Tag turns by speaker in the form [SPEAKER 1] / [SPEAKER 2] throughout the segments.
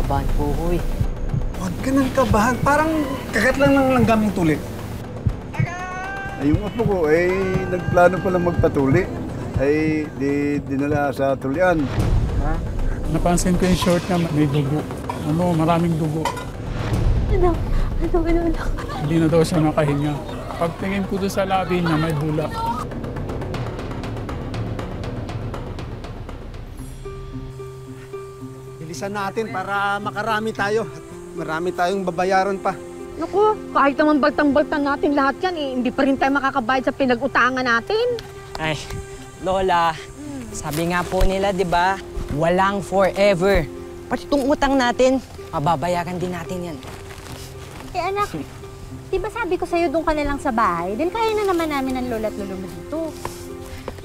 [SPEAKER 1] kinakabahan po ko eh.
[SPEAKER 2] Huwag ka nang kabahan. Parang kagat lang ng langgaming tuli.
[SPEAKER 3] Ay, yung apo ko, nagplano palang magpatuli. Ay, dinala sa tulian.
[SPEAKER 4] Ha? Napansin ko yung short na may dugo. Maraming dugo.
[SPEAKER 5] Ano?
[SPEAKER 4] Hindi na daw siya nakahinga. Pagtingin ko doon sa labi niya, may bula.
[SPEAKER 2] Bilisan natin para makarami tayo. At marami tayong babayaran pa.
[SPEAKER 5] Naku, kahit naman baltang-baltang natin lahat yan, hindi pa rin tayo makakabayad sa pinag-utangan natin.
[SPEAKER 1] Ay, Lola, sabi nga po nila, di ba, walang forever. Pati itong utang natin, mababayaran din natin yan.
[SPEAKER 6] Eh anak, di ba sabi ko sa'yo doon ka na lang sa bahay? Dahil kaya na naman namin ang lola at lolo mo dito.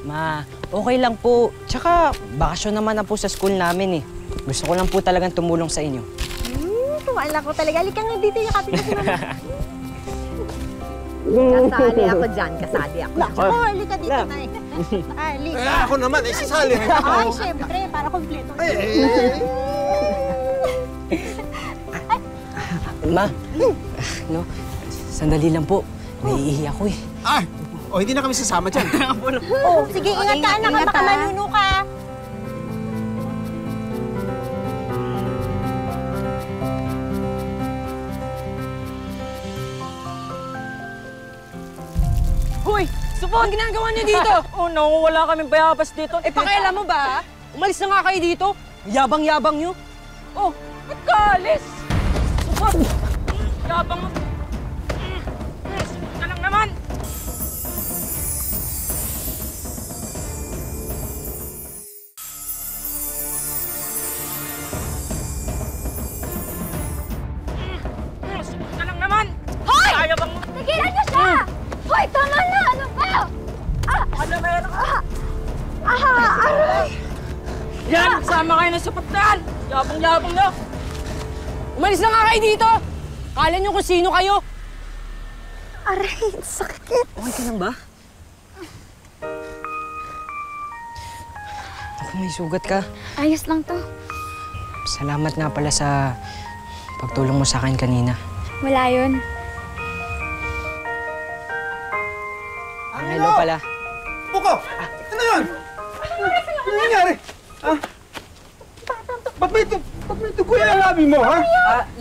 [SPEAKER 1] Ma, okay lang po. Tsaka, bakasyon naman na po sa school namin eh. Gusto ko lang po talagang tumulong sa inyo.
[SPEAKER 6] Wala ko talaga. Halika nga dito, yakapin ko si mama.
[SPEAKER 5] Kasali ako dyan, kasali ako.
[SPEAKER 6] Oo, halika dito, Nay. Halika.
[SPEAKER 2] Ako naman, sasali.
[SPEAKER 6] Ay, syempre, para kompleto.
[SPEAKER 1] Ma, no, sandali lang po. Naiihi ako eh.
[SPEAKER 2] Ay, hindi na kami sasama dyan.
[SPEAKER 6] Oh, sige, ingat ka, anak. Baka manuno ka.
[SPEAKER 1] Hoy! Supo, ang ginagawa niyo dito? Oh no, wala kaming bayabas dito. Eh, pakialam mo ba? Umalis na nga kayo dito. Yabang-yabang niyo. Oh, ba't ka alis? Supo! Yabang mo. Supo ka lang naman. Supo ka lang naman.
[SPEAKER 6] Hoy!
[SPEAKER 1] Yabang mo.
[SPEAKER 6] Tigilan niyo siya! Hoy, tama na! Ano ba?
[SPEAKER 1] Ano meron ka?
[SPEAKER 6] Aray!
[SPEAKER 1] Yan! Sama kayo ng sapat na yan! Yabang-yabang na! Umalis na nga kayo dito! Kala nyo kung sino kayo!
[SPEAKER 6] Aray, sakit!
[SPEAKER 1] Okay ka lang ba? Ako, may sugat ka.
[SPEAKER 6] Ayos lang to.
[SPEAKER 1] Salamat nga pala sa pagtulong mo sa akin kanina.
[SPEAKER 6] Wala yun.
[SPEAKER 1] Hello pala.
[SPEAKER 2] Buko! Ano yun? Ano nangyari? Ba't may dugo yung labi mo, ha?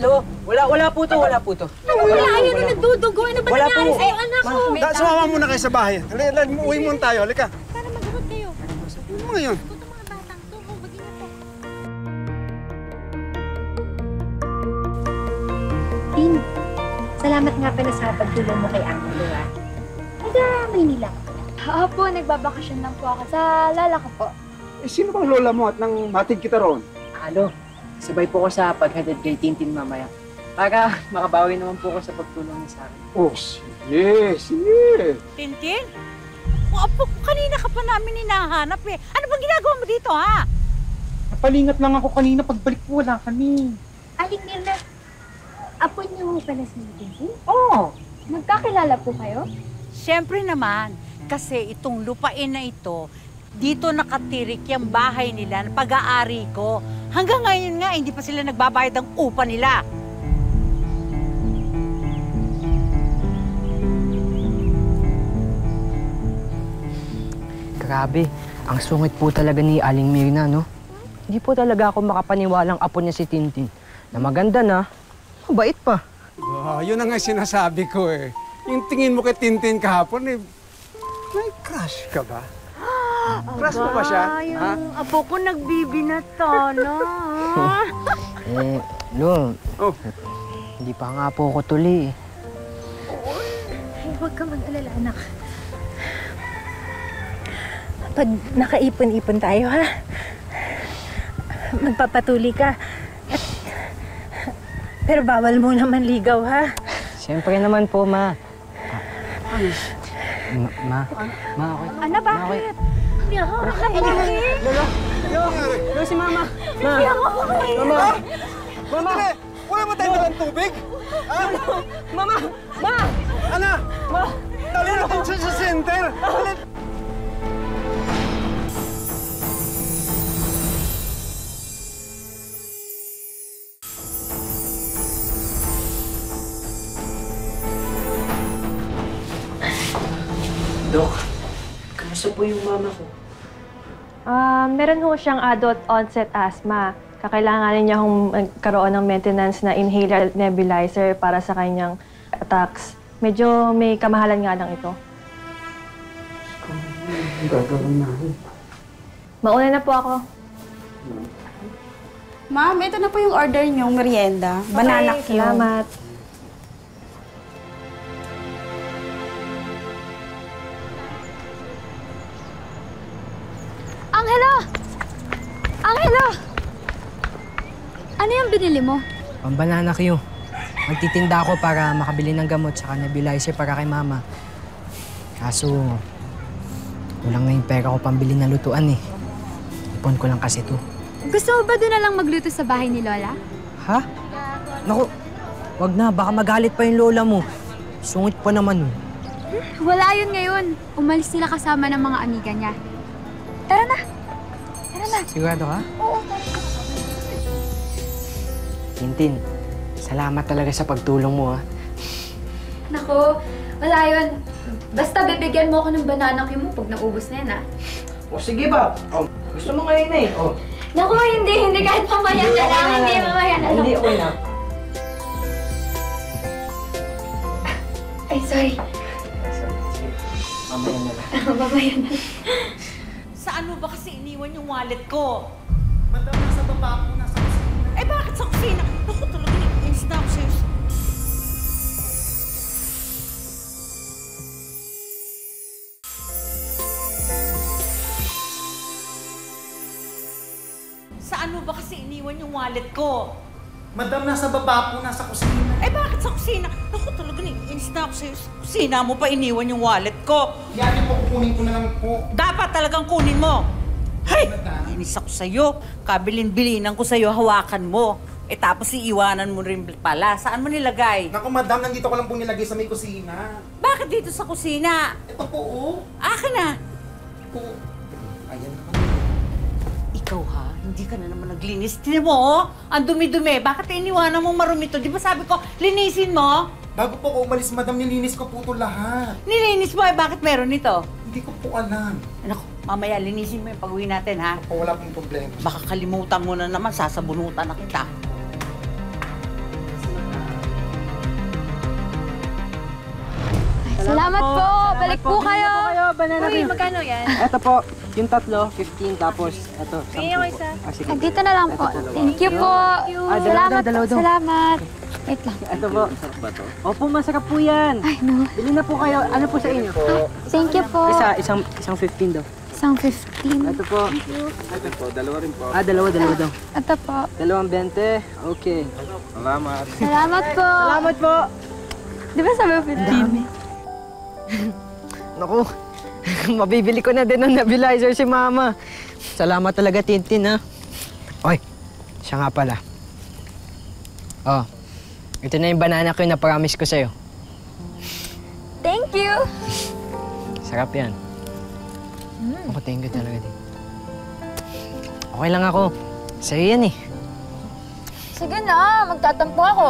[SPEAKER 1] Lo, wala po to.
[SPEAKER 6] Wala yun na nagdudugo. Ano ba
[SPEAKER 1] Wala
[SPEAKER 6] nangyari
[SPEAKER 1] po.
[SPEAKER 6] sa'yo, anak ko?
[SPEAKER 2] Sumama muna kayo sa bahay. Uwi muna tayo. Halika.
[SPEAKER 6] Para magamot kayo.
[SPEAKER 2] Ano mo ngayon?
[SPEAKER 6] Ito mga batang to. Mag-ingat po. Tin, salamat nga pala sa pagtulong mo kay Angelo, ha? Maynila.
[SPEAKER 7] Opo, nagbabakasyon lang po ako sa lala ko po.
[SPEAKER 2] Sino bang lola mo at nang matid kita roon?
[SPEAKER 1] Sabay po ko sa paghatid kay Tintin mamaya. Para makabawi naman po ko sa pagtulong niya sa akin.
[SPEAKER 2] Oh, sige.
[SPEAKER 8] Tintin? Apo, kanina ka pa namin hinahanap eh. Ano bang ginagawa mo dito, ha?
[SPEAKER 4] Napalingat lang ako kanina, pagbalik ko wala kami.
[SPEAKER 7] Aling Mirna, apo niyo pala si Tintin?
[SPEAKER 8] Oo.
[SPEAKER 7] Magkakilala po kayo?
[SPEAKER 8] Siyempre naman, kasi itong lupain na ito, dito nakatirik yung bahay nila na pag-aari ko. Hanggang ngayon nga, hindi pa sila nagbabayad ng upa nila.
[SPEAKER 1] Grabe, ang sungit po talaga ni Aling Mirna, no? Hindi po talaga ako makapaniwalang apo niya si Tintin. Na maganda na, mabait pa.
[SPEAKER 2] Yun ang nga sinasabi ko eh. Yung tingin mo kay Tintin kahapon eh, may crush ka ba? Crush mo ba siya?
[SPEAKER 8] Yung apo ko nagbibinata na.
[SPEAKER 1] Lo, hindi pa nga po ako tuli eh.
[SPEAKER 6] Ay, huwag ka mag-alala, anak. Pag nakaipon-ipon tayo, ha? Magpapatuli ka. Pero bawal mo naman ligaw, ha?
[SPEAKER 1] Siyempre naman po, Ma. Ma, okay.
[SPEAKER 6] Ano, bakit? Hindi ako.
[SPEAKER 1] Lolo, si Mama.
[SPEAKER 6] Hindi ako.
[SPEAKER 1] Mama.
[SPEAKER 2] Mama! Wala ba tayo ng tubig?
[SPEAKER 1] Mama! Ma!
[SPEAKER 2] Ana!
[SPEAKER 1] Ma!
[SPEAKER 2] Dali natin siya sa center!
[SPEAKER 1] Kamusta po yung mama ko?
[SPEAKER 9] Meron ho siyang adult onset asthma. Kakailanganin niya hong magkaroon ng maintenance na inhaler nebulizer para sa kanyang attacks. Medyo may kamahalan nga lang ito.
[SPEAKER 2] Ang gagawin namin.
[SPEAKER 9] Mauna na po ako.
[SPEAKER 10] Ma'am, ito na po yung order niyong merienda. Banana
[SPEAKER 9] Okay,
[SPEAKER 10] Q.
[SPEAKER 9] salamat.
[SPEAKER 7] Angelo! Angelo! Ano yung binili mo?
[SPEAKER 1] Banana Q. Magtitinda ako para makabili ng gamot sa nebulizer para kay mama. Kaso, kulang na yung pera ko pambili ng lutuan eh. Ipon ko lang kasi to.
[SPEAKER 7] Gusto mo ba doon na lang magluto sa bahay ni Lola?
[SPEAKER 1] Ha? Naku, wag na. Baka magalit pa yung lola mo. Sungit pa naman.
[SPEAKER 7] Wala yun ngayon. Umalis sila kasama ng mga amiga niya. Tara na! Tara na!
[SPEAKER 1] Sigurado ka?
[SPEAKER 7] Oo.
[SPEAKER 1] Tintin, salamat talaga sa pagtulong mo, ha?
[SPEAKER 7] Naku, wala yun. Basta bibigyan mo ako ng banana Q mo pag naubos na yan, ha?
[SPEAKER 1] O sige ba? O, gusto mo ngayon eh. O.
[SPEAKER 7] Naku, hindi. Kahit mamaya na lang. Hindi, mamaya na lang.
[SPEAKER 1] Hindi, okay na.
[SPEAKER 7] Ay, sorry.
[SPEAKER 1] Mamaya na lang.
[SPEAKER 7] Mamaya na lang.
[SPEAKER 8] Saan mo ba kasi iniwan yung wallet ko? Madam, nasa baba ko, nasa kusina. Eh, bakit sa kusina? Naku, talaga nag-ins na ako sa'yo. Saan mo ba kasi iniwan yung wallet ko?
[SPEAKER 11] Madam, nasa baba po, nasa kusina.
[SPEAKER 8] Eh, bakit sa kusina? Naku, talaga nag-ins na ako sa'yo. Sa kusina mo pa iniwan yung wallet ko.
[SPEAKER 11] Yan po, kukunin ko na lang po.
[SPEAKER 8] Dapat talagang kunin mo. Hey! Inis ako sa'yo. Kabilin-bilinan ko sa'yo, hawakan mo. Eh tapos iiwanan mo rin pala. Saan mo nilagay?
[SPEAKER 11] Naku, madam, nandito ko lang po nilagay sa may kusina.
[SPEAKER 8] Bakit dito sa kusina?
[SPEAKER 11] Ito po, oh.
[SPEAKER 8] Akin na.
[SPEAKER 11] Po. Ayan naman.
[SPEAKER 8] Ikaw ha, hindi ka na naman naglinis. Tinan mo, oh. Ang dumi-dumi. Bakit iniwanan mo marumi to? Di ba sabi ko, linisin mo?
[SPEAKER 11] Bago po ako umalis, madam, nilinis ko po ito lahat.
[SPEAKER 8] Nilinis mo, eh bakit meron nito?
[SPEAKER 11] Hindi ko po alam.
[SPEAKER 8] Anak, mamaya linisin mo yung pag-uwi natin, ha?
[SPEAKER 11] Po, wala pong problema.
[SPEAKER 8] Baka kalimutan mo na naman, sasabunutan na kita.
[SPEAKER 7] Salamat po! Balik po kayo!
[SPEAKER 9] Banana
[SPEAKER 7] Uy, magkano yan?
[SPEAKER 1] Ito po, yung tatlo, 15, tapos ito, 10
[SPEAKER 9] Bigyan ko isa.
[SPEAKER 1] sige.
[SPEAKER 7] Dito na lang po. Thank you po. Salamat
[SPEAKER 1] dalawa
[SPEAKER 7] po.
[SPEAKER 1] daw.
[SPEAKER 7] Salamat. Wait lang.
[SPEAKER 1] Ito po. Opo, masarap po yan.
[SPEAKER 7] Ay, no.
[SPEAKER 1] Bili na po kayo. Ano po sa inyo?
[SPEAKER 7] Thank you po.
[SPEAKER 1] Isang 15 daw.
[SPEAKER 7] Isang 15.
[SPEAKER 1] Ito po.
[SPEAKER 2] Ito po, dalawa rin po.
[SPEAKER 1] Dalawa daw.
[SPEAKER 7] Ito po.
[SPEAKER 1] 2.20. Okay.
[SPEAKER 2] Salamat.
[SPEAKER 7] Salamat po.
[SPEAKER 1] Salamat po.
[SPEAKER 7] Di ba sabi mo 15?
[SPEAKER 1] Naku, mabibili ko na din ng nebulizer si Mama. Salamat talaga, Tintin, ha? Oy, siya nga pala. Oh, ito na yung banana ko na promise ko sa'yo.
[SPEAKER 7] Thank you.
[SPEAKER 1] Sarap yan. Ako, thank you talaga din. Okay lang ako. Sa'yo yan eh.
[SPEAKER 7] Sige na, magtatampo ako.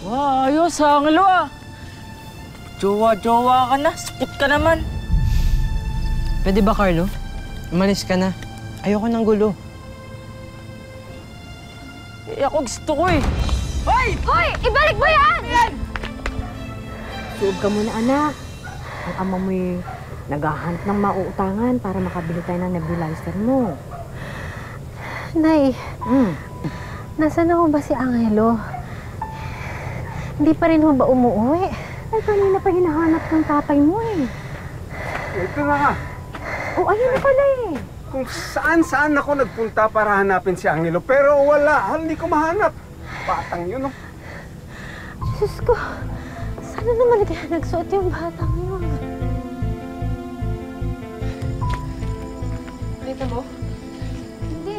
[SPEAKER 1] Wow, ayos ha, ang ah. Jowa-jowa ka na. Spot ka naman. Pwede ba, Carlo? Umalis ka na. Ayoko ng gulo. Eh, ako gusto ko eh.
[SPEAKER 7] Hoy! Ibalik mo yan!
[SPEAKER 5] Suog ka muna, anak. Ang ama mo'y naghahanap ng mauutangan para makabili tayo ng nebulizer mo.
[SPEAKER 6] Nay, nasaan na ho ba si Angelo? Hindi pa rin ho ba umuwi?
[SPEAKER 5] Ay, kanina pa hinahanap ng tatay mo eh.
[SPEAKER 2] Ito na nga.
[SPEAKER 5] Oh, ayun na pala eh.
[SPEAKER 2] Kung saan-saan ako nagpunta para hanapin si Angelo, pero wala. Hindi ko mahanap. Batang yun, oh.
[SPEAKER 6] Diyos ko, sana naman kaya nagsuot yung batang yun?
[SPEAKER 9] Nakita mo?
[SPEAKER 6] Hindi.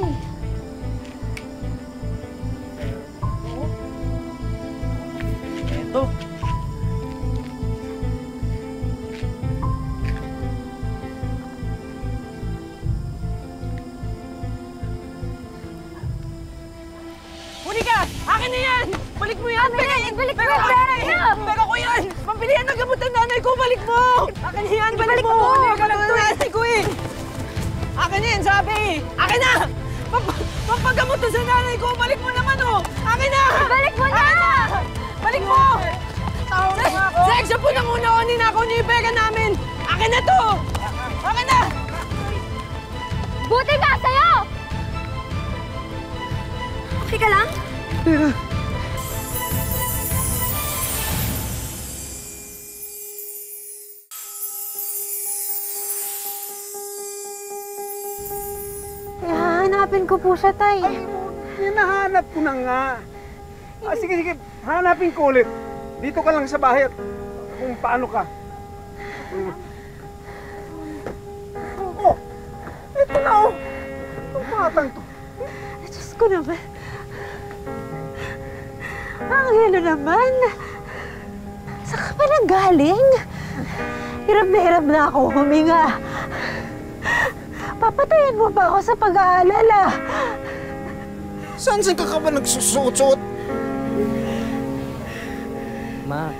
[SPEAKER 1] Eto.
[SPEAKER 8] Huli ka!
[SPEAKER 6] Ibalik mo yung pera niyo!
[SPEAKER 1] Pero ko yan! Pambilihan ng gamot ng nanay ko! Balik mo! Akin yan! Balik mo! Balik mo ng nanay ko eh! Akin yan, sabi! Akin na! Pampagamot to sa nanay ko! Balik mo naman oh! Akin na!
[SPEAKER 6] Ibalik mo na!
[SPEAKER 1] Balik mo! Sa exam po nang una ko ninakaw niyo yung pera namin! Akin na to! Akin na!
[SPEAKER 6] Buti nga sa'yo! Okay ka lang? Hanapin ko po siya, Tay.
[SPEAKER 2] Hinahanap ko na nga. Sige, hanapin ko ulit. Dito ka lang sa bahay at kung paano ka. Oh, ito na oh. Itong batang to.
[SPEAKER 6] Diyos ko naman. Angelo naman. Saan ka pa nanggaling? Hirap na ako huminga. Papatayin mo ba ako sa pag-aalala?
[SPEAKER 11] Saan ka ba nagsusuot-suot?
[SPEAKER 1] Ma,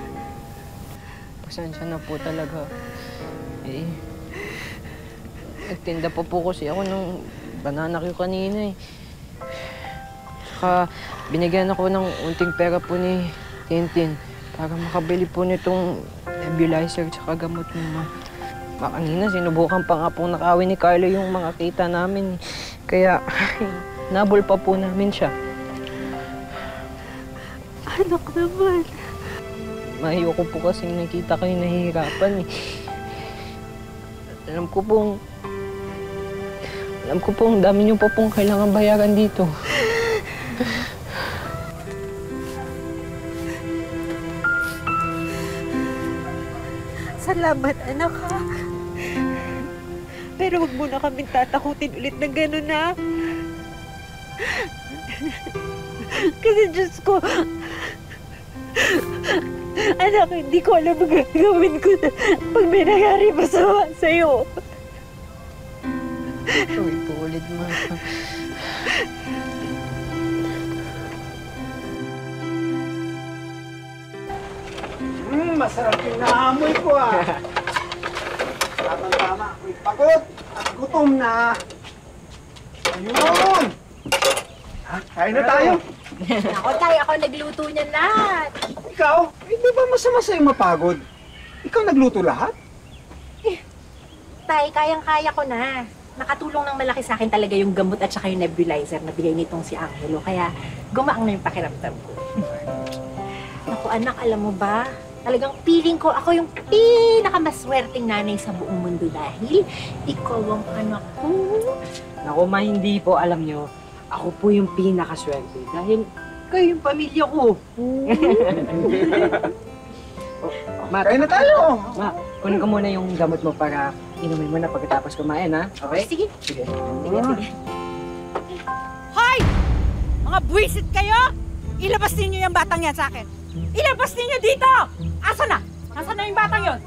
[SPEAKER 1] pasensya na po talaga. Eh, nagtinda pa po kasi ako ng banana Q kanina eh. Saka binigyan ako ng unting pera po ni Tintin para makabili po nitong nebulizer tsaka gamot mo, ma. Kanina, sinubukan pa nga pong nakawin ni Carlo yung mga kita namin. Kaya, nabol pa po namin siya.
[SPEAKER 6] Anak naman.
[SPEAKER 1] Ayoko po kasing nakita kayo nahihirapan eh. Alam ko pong dami niyo pa pong kailangan bayaran dito.
[SPEAKER 6] Salamat, anak, ha? Pero huwag mo na kaming tatakutin ulit ng gano'n, ha? Kasi, Diyos ko, anak, hindi ko alam ang gagawin ko na pag may nangyari masama sa'yo.
[SPEAKER 1] Sorry po ulit, ma.
[SPEAKER 2] Masarap yung naamoy ko ah. Tama. Ako'y pagod at gutom na. Ayun! Kain na tayo.
[SPEAKER 6] Ako, Tay, ako nagluto niyan lahat.
[SPEAKER 2] Ikaw, di ba masama sa'yo mapagod? Ikaw nagluto lahat?
[SPEAKER 5] Tay, kayang-kaya ko na. Nakatulong ng malaki sa akin talaga yung gamot at saka yung nebulizer na bigay nitong si Angelo. Kaya gumaang na yung pakiramdam ko. Naku anak, alam mo ba? Talagang feeling ko ako yung pinakamaswerteng nanay sa buong mundo dahil ikaw ang anak ko.
[SPEAKER 1] Naku, ma, hindi po. Alam nyo, ako po yung pinakaswerte dahil kayo yung pamilya ko. Ma,
[SPEAKER 2] Kain na tayo.
[SPEAKER 1] Ma, kunin ko muna yung gamot mo para inumin mo na pagkatapos kumain, ha? Okay?
[SPEAKER 5] Sige.
[SPEAKER 1] Sige.
[SPEAKER 8] Hoy! Mga buwisit kayo! Ilabas ninyo yung batang yan sa akin. Ilabas ninyo dito! Asa na? Nasaan na yung batang yon?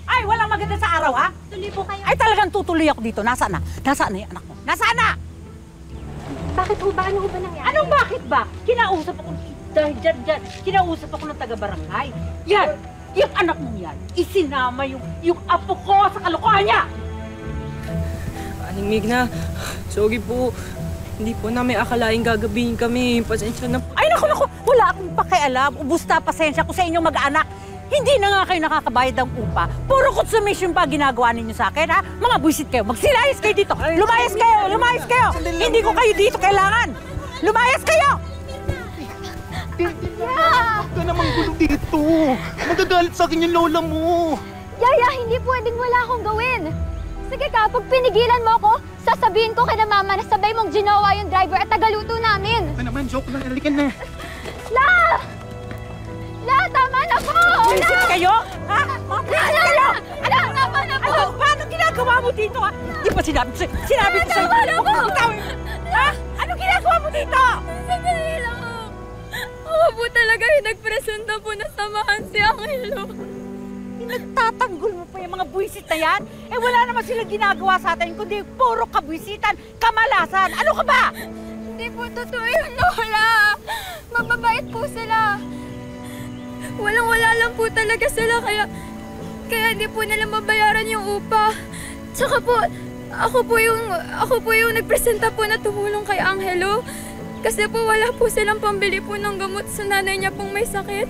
[SPEAKER 8] Ay, walang maganda sa araw, ha?
[SPEAKER 5] Tuloy po kayo.
[SPEAKER 8] Ay, talagang tutuloy ako dito. Nasaan na? Nasaan na yung anak mo? Nasaan na?
[SPEAKER 5] Bakit ho ba? Ano ho ba nangyari?
[SPEAKER 8] Anong bakit ba? Kinausap ako, dahil dyan, kinausap ako ng taga-barangay. Yan! Yung anak mong yan, isinama yung apo ko sa kalokohan niya!
[SPEAKER 1] Aling Migna, sorry po. Hindi po namin akalaing gagabihin kami. Pasensya na po.
[SPEAKER 8] Ay, naku! Wala akong pakialam. Ubus na pasensya ko sa inyong mag-anak. Hindi na nga kayo nakakabayad ng upa. Puro consummation pa ginagawa ninyo sa akin, ha? Mga buwisit kayo. Magsilayas kayo dito. Lumayas kayo! Lumayas kayo! Hindi ko kayo dito kailangan. Lumayas kayo!
[SPEAKER 11] Huwag ka namang gulo dito. Magagalit sa akin yung lola mo.
[SPEAKER 6] Yaya, hindi pwedeng wala akong gawin. Sige ka, pag pinigilan mo ako, sasabihin ko kay na mama na sabay mong ginawa yung driver at tagaluto namin.
[SPEAKER 11] Ano naman, joke lang. Halikan na.
[SPEAKER 6] La! La, tama na po!
[SPEAKER 8] Buwisit kayo? Ha? Mga buwisit kayo!
[SPEAKER 6] Ala, tama na po!
[SPEAKER 8] Ano? Paano ginagawa mo dito, ha? Di ba sinabi ko sa'yo? Sinabi ko sa'yo!
[SPEAKER 6] Tama na po!
[SPEAKER 8] Ha? Ano ginagawa mo dito?
[SPEAKER 6] Sandali lang ako. Ako po talaga yung nagpresenta po na samahan si Angelo.
[SPEAKER 8] Nagtatanggol mo pa yung mga buwisit na yan? Eh wala naman silang ginagawa sa atin kundi puro kabwisitan, kamalasan. Ano ka ba?
[SPEAKER 6] Hindi po totoo yun, Lola. Mababait po sila.
[SPEAKER 7] Walang-wala lang po talaga sila, kaya hindi po nila mabayaran yung upa. Tsaka po, ako po yung nagpresenta po na tumulong kay Angelo. Kasi po wala po silang pambili po ng gamot sa nanay niya pong may sakit.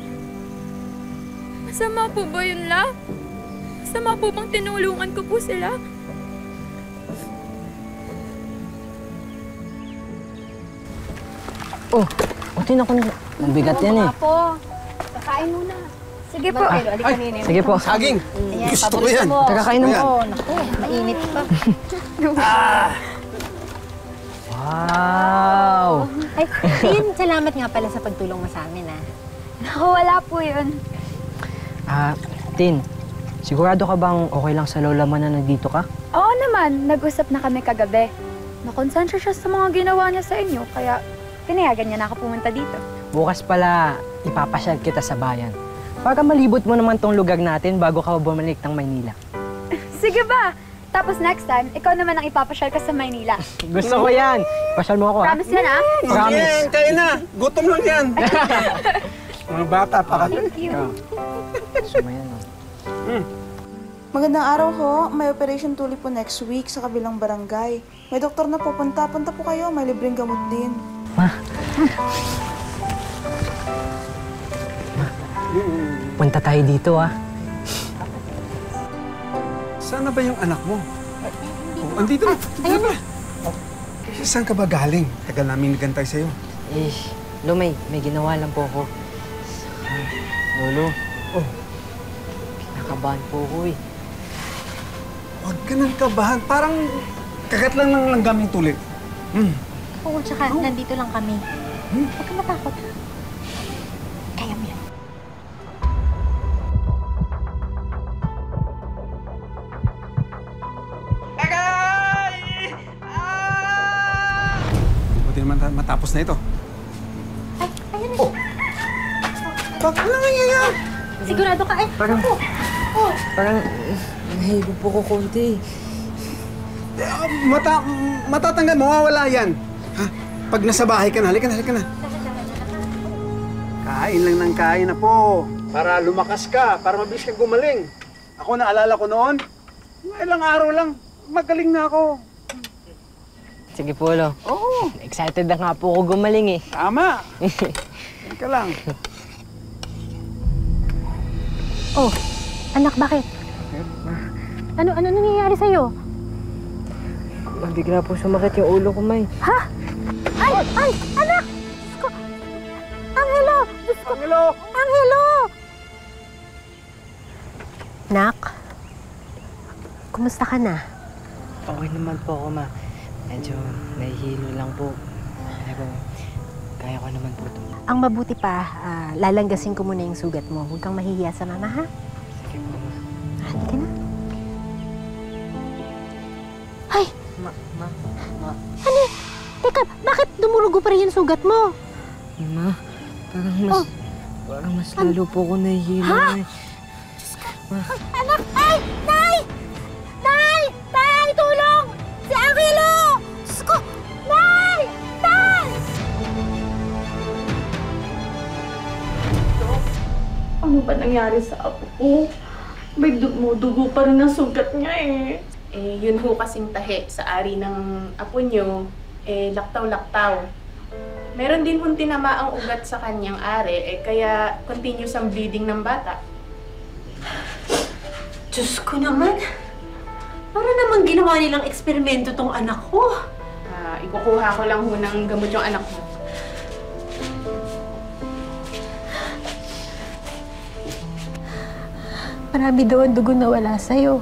[SPEAKER 7] Masama po ba yun, La? Masama po bang tinulungan ko po sila?
[SPEAKER 1] Utin ako na. Ang bigat yan eh.
[SPEAKER 10] Po, kakain muna.
[SPEAKER 7] Sige po.
[SPEAKER 1] Sige po.
[SPEAKER 2] Saging! Gusto ko yan.
[SPEAKER 1] Tagakain mo.
[SPEAKER 10] Oo, naku, mainit pa.
[SPEAKER 1] Wow!
[SPEAKER 6] Ay, Tin, salamat nga pala sa pagtulong mo sa amin, ah.
[SPEAKER 7] Naku, wala po yun.
[SPEAKER 1] Tin, sigurado ka bang okay lang sa lola mo na nandito ka?
[SPEAKER 7] Oo naman, nag-usap na kami kagabi. Nakonsensya siya sa mga ginawa niya sa inyo, kaya pinayagan niya na ako pumunta dito.
[SPEAKER 1] Bukas pala, ipapasyal kita sa bayan. Para malibot mo naman tong lugar natin bago ka bumalik ng Maynila.
[SPEAKER 7] Sige ba? Tapos next time, ikaw naman ang ipapasyal ka sa Maynila.
[SPEAKER 1] Gusto ko yan. Pasyal mo ako, ha?
[SPEAKER 7] Promise yan, ha?
[SPEAKER 1] Promise.
[SPEAKER 2] Yan, kaya na. Gutom lang yan. Mga bata pa kami.
[SPEAKER 7] Thank you.
[SPEAKER 1] Gusto mo yan,
[SPEAKER 12] Magandang araw ho. May operation tuli po next week sa kabilang barangay. May doktor na po. Punta po kayo. May libreng gamot din.
[SPEAKER 1] Punta tayo dito, ha?
[SPEAKER 2] Saan na ba yung anak mo? Andito na. Andito na. Saan ka ba galing? Tagal namin nagantay sa'yo.
[SPEAKER 1] Lo, may ginawa lang po ako. Lolo. Kinakabahan po ako, eh.
[SPEAKER 2] Huwag ka nang kabahan. Parang kagat lang ng langgaming tuli.
[SPEAKER 6] Oo, tsaka nandito lang kami. Huwag ka matakot. Kaya mo yan.
[SPEAKER 2] Buti naman matapos na ito.
[SPEAKER 6] Ayun.
[SPEAKER 2] Bakit lang nangyayari?
[SPEAKER 6] Sigurado ka, eh.
[SPEAKER 1] Parang nahihigop po ko konti.
[SPEAKER 2] Matatanggal, mawawala yan. Ha? Pag nasa bahay ka na, halika na. Kain lang ng kain na po. Para lumakas ka, para mabilis kang gumaling. Ako, naalala ko noon, ilang araw lang, magaling na ako.
[SPEAKER 1] Sige po, Lo.
[SPEAKER 2] Oo.
[SPEAKER 1] Excited na nga po ako gumaling, eh.
[SPEAKER 2] Tama. Teka lang.
[SPEAKER 6] Oh, anak, bakit? Ano nangyayari sa'yo?
[SPEAKER 1] Bigla po sumakit yung ulo ko, May.
[SPEAKER 6] Ha? Ay, anak! Diyos ko! Angelo! Diyos ko! Angelo! Nak, kumusta ka na?
[SPEAKER 1] Okay naman po ako, Ma. Medyo nahihilo lang po. Pero kaya ko naman po ito.
[SPEAKER 6] Ang mabuti pa, lalanggasin ko muna yung sugat mo. Huwag kang mahihiya sa mama, ha?
[SPEAKER 1] Sige po, Ma.
[SPEAKER 6] Halika na. Ay!
[SPEAKER 1] Ma.
[SPEAKER 6] Ano? Teka, bakit dumurugo pa rin yung sugat mo?
[SPEAKER 1] Ma, parang mas lalo po ako nahihilo.
[SPEAKER 6] Ha? Anak! Ay! Nay! Nay! Nay! Tulong! Si Angelo! Diyos ko! Nay! Nay!
[SPEAKER 13] Ano ba nangyari sa apo ko? May dugo pa rin ang sugat niya eh.
[SPEAKER 14] Yun ho kasing tahi sa ari ng apo nyo, laktaw-laktaw. Meron din hong tinamaang ugat sa kanyang ari, kaya continuous ang bleeding ng bata.
[SPEAKER 15] Diyos ko naman! Para naman ginawa nilang eksperimento tong anak ko.
[SPEAKER 14] Ikukuha ko lang ho ng gamot yung anak mo.
[SPEAKER 6] Marami daw ang dugo na wala sa'yo.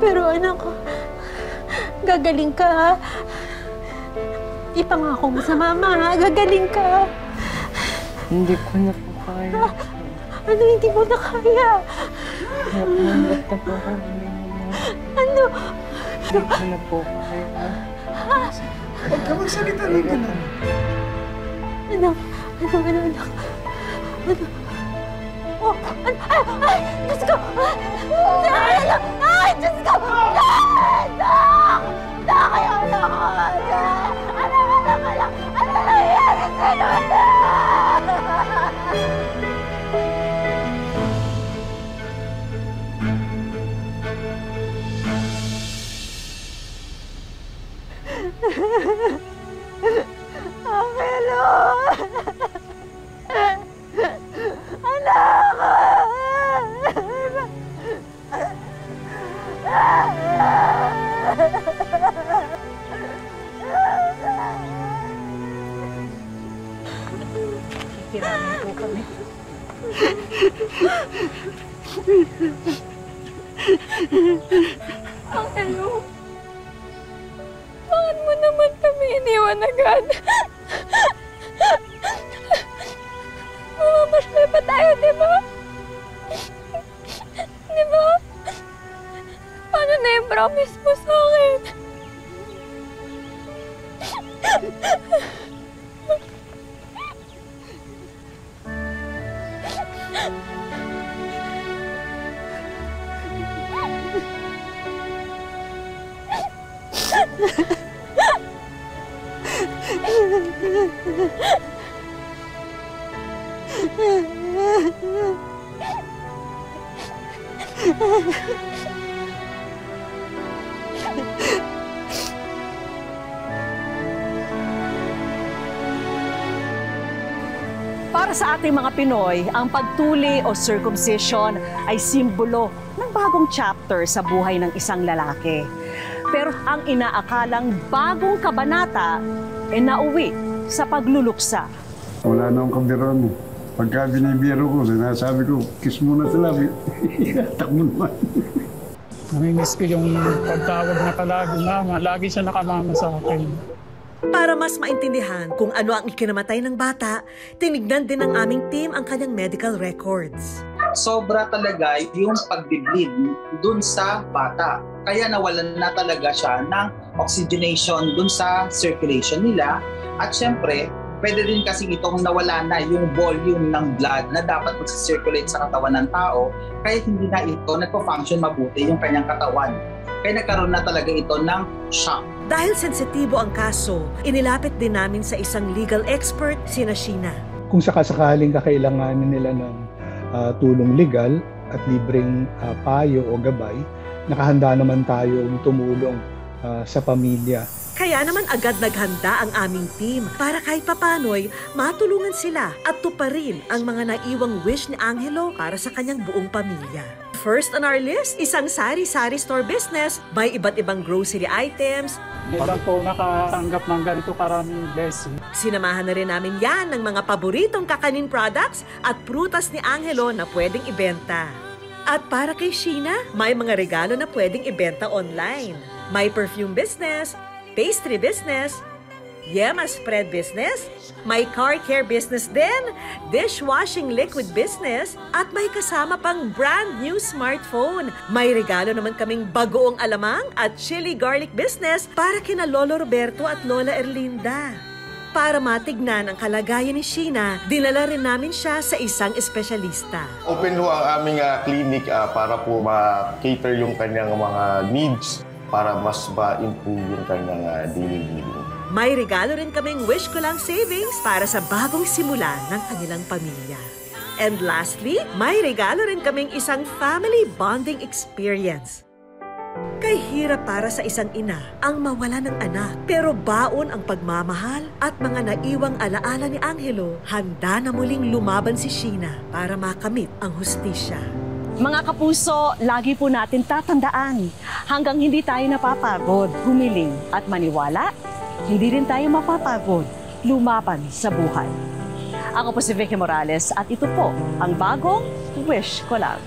[SPEAKER 6] Pero anak ko, gagaling ka, ha? Ipangako mo sa mama, ha? Gagaling ka.
[SPEAKER 1] Hindi ko na po kaya.
[SPEAKER 6] Ano hindi mo na kaya?
[SPEAKER 1] Napahangat na po ako.
[SPEAKER 6] Ano?
[SPEAKER 1] Hindi ko na po kaya.
[SPEAKER 2] Huwag ka magsalita ng ganun.
[SPEAKER 6] Anak, anak. Oh, ay, Diyos ko! Ay, Diyos ko! Anak! Kayo, anak! Ano nangyayari sa'yo, anak?
[SPEAKER 7] Angelo, bakit mo naman kami iniwan agad? Mamamasyal pa tayo, di ba? Di ba? Paano na yung promise mo sa akin?
[SPEAKER 8] Para sa ating mga Pinoy, ang pagtuli o circumcision ay simbolo ng bagong chapter sa buhay ng isang lalaki. Pero ang inaakalang bagong kabanata ay nauwi sa pagluluksa.
[SPEAKER 3] Wala na akong kabiron. Pagka binibiro ko, sinasabi ko, kiss muna sila. Takbo naman.
[SPEAKER 4] Namimiss ko yung pagtawag na palagi, mama. Lagi siya nakamama sa akin.
[SPEAKER 16] Para mas maintindihan kung ano ang ikinamatay ng bata, tinignan din ng aming team ang kanyang medical records.
[SPEAKER 17] Sobra talaga yung pagdibleed dun sa bata. Kaya nawalan na talaga siya ng oxygenation dun sa circulation nila. At syempre, pwede din kasi itong nawala na yung volume ng blood na dapat mag-circulate sa katawan ng tao. Kaya hindi na ito nagpo-function mabuti yung kanyang katawan. Kaya nagkaroon na talaga ito ng shock.
[SPEAKER 16] Dahil sensitibo ang kaso, inilapit din namin sa isang legal expert, sina Sheena.
[SPEAKER 18] Kung sakasakaling kakailanganin nila ng tulong legal at libreng payo o gabay, nakahanda naman tayong tumulong sa pamilya.
[SPEAKER 16] Kaya naman agad naghanda ang aming team para kahit papano'y matulungan sila at tuparin ang mga naiwang wish ni Angelo para sa kanyang buong pamilya. First on our list, isang sari-sari store business, may iba't ibang grocery items.
[SPEAKER 4] Parang po nakatanggap ng ganito karaming blessing.
[SPEAKER 16] Sinamahan na rin namin yan ng mga paboritong kakanin products at prutas ni Angelo na pwedeng ibenta. At para kay Sheena, may mga regalo na pwedeng ibenta online. May perfume business, pastry business, yema spread business, may car care business din, dishwashing liquid business, at may kasama pang brand new smartphone. May regalo naman kaming bagoong alamang at chili garlic business para kina Lolo Roberto at Lola Erlinda. Para matignan ang kalagayan ni Sheena, dinala rin namin siya sa isang espesyalista.
[SPEAKER 19] Open ho ang aming clinic para po ma-cater yung kanyang mga needs para mas ma-improve yung kanyang daily living.
[SPEAKER 16] May regalo rin kaming Wish Ko Lang savings para sa bagong simula ng kanilang pamilya. And lastly, may regalo rin kaming isang family bonding experience. Kay hirap para sa isang ina ang mawala ng anak, pero baon ang pagmamahal at mga naiwang alaala ni Angelo, handa na muling lumaban si Sheena para makamit ang hustisya.
[SPEAKER 8] Mga kapuso, lagi po natin tatandaan, hanggang hindi tayo napapagod, humiling at maniwala, hindi rin tayo mapapagod, lumaban sa buhay. Ako po si Vicky Morales at ito po ang bagong Wish Ko Lang.